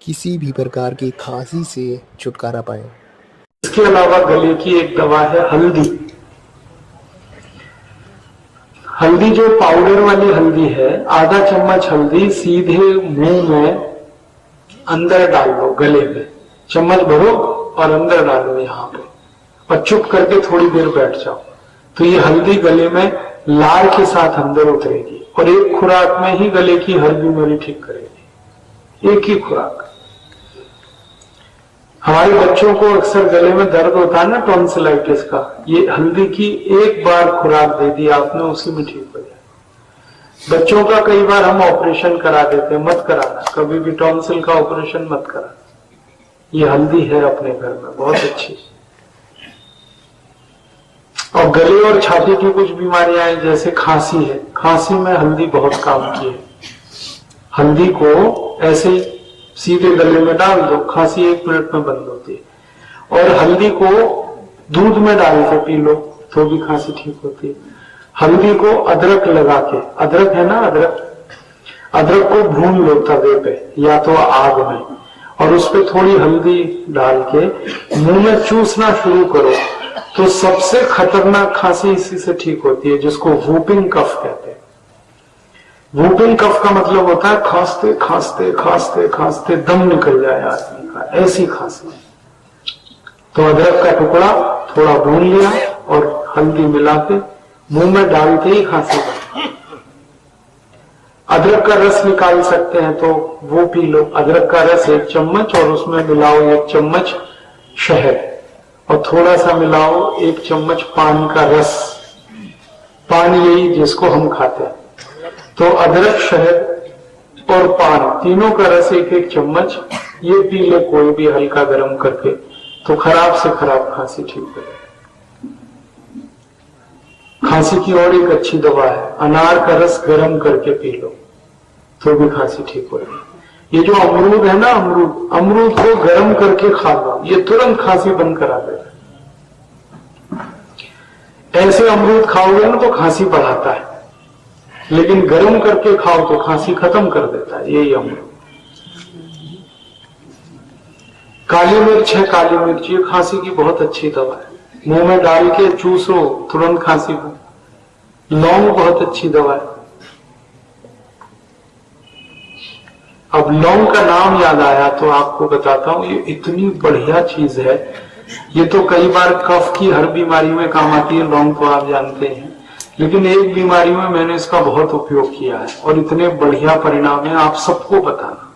किसी भी प्रकार की खांसी से छुटकारा पाएं। इसके अलावा गले की एक दवा है हल्दी। हल्दी जो पाउडर वाली हल्दी है, आधा चम्मच हल्दी सीधे मुंह में अंदर डाल लो, गले में चम्मच भरो और अंदर डालो यहाँ पे, और चुप करके थोड़ी देर बैठ जाओ। तो ये हल्दी गले में लार के साथ अंदर उतरेगी और एक खुराक में ही गले की हर बीमारी ठीक करेगी, एक ही खुराक। हमारे बच्चों को अक्सर गले में दर्द होता है ना, टॉन्सिलाइटिस का, ये हल्दी की एक बार खुराक दे दी आपने, उसी में ठीक हो जाए। बच्चों का कई बार हम ऑपरेशन करा देते हैं, मत कराना कभी भी, टॉन्सिल का ऑपरेशन मत कराना। ये हल्दी है अपने घर में बहुत अच्छी। और गले और छाती की कुछ बीमारियां हैं, जैसे खांसी है, खांसी में हल्दी बहुत काम की है। हल्दी को ऐसे सीधे गले में डाल दो, खांसी 1 मिनट में बंद होती है। और हल्दी को दूध में डाल के पी लो तो भी खांसी ठीक होती है। हल्दी को अदरक लगा के, अदरक है ना, अदरक को भून लो तवे पे या तो आग में, और उस पे थोड़ी हल्दी डाल के मुंह में चूसना शुरू करो, तो सबसे खतरनाक खांसी इसी से ठीक होती है, जिसको वूपिंग कफ कहते हैं। वूपिंग कफ का मतलब होता है खांसते खांसते खांसते खांसते दम निकल जाए आदमी का, ऐसी खांसी। तो अदरक का टुकड़ा थोड़ा भून लिया और हल्दी मिला के मुंह में डालते ही खांसी बंद। अदरक का रस निकाल सकते हैं तो वो पी लो। अदरक का रस 1 चम्मच और उसमें मिलाओ 1 चम्मच शहद, और थोड़ा सा मिलाओ 1 चम्मच पान का रस, पान यही जिसको हम खाते हैं। तो अदरक, शहद और पान तीनों का रस 1-1 चम्मच ये पी ले कोई भी हल्का गर्म करके, तो खराब से खराब खांसी ठीक हो जाए। खांसी की और एक अच्छी दवा है, अनार का रस गर्म करके पी लो तो भी खांसी ठीक हो जाए। ये जो अमरूद है ना, अमरूद को गर्म करके खा लो, ये तुरंत खांसी बंद करा देता है। ऐसे अमरूद खाओगे ना तो खांसी बढ़ाता है, लेकिन गर्म करके खाओ तो खांसी खत्म कर देता है, यही अमरूद। काली मिर्च है, काली मिर्च ये खांसी की बहुत अच्छी दवा है, मुंह में डाल के चूसो तुरंत खांसी को। लौंग बहुत अच्छी दवा है। अब लौंग का नाम याद आया तो आपको बताता हूं, ये इतनी बढ़िया चीज है। ये तो कई बार कफ की हर बीमारी में काम आती है, लौंग तो आप जानते हैं, लेकिन एक बीमारी में मैंने इसका बहुत उपयोग किया है और इतने बढ़िया परिणाम है, आप सबको बताना।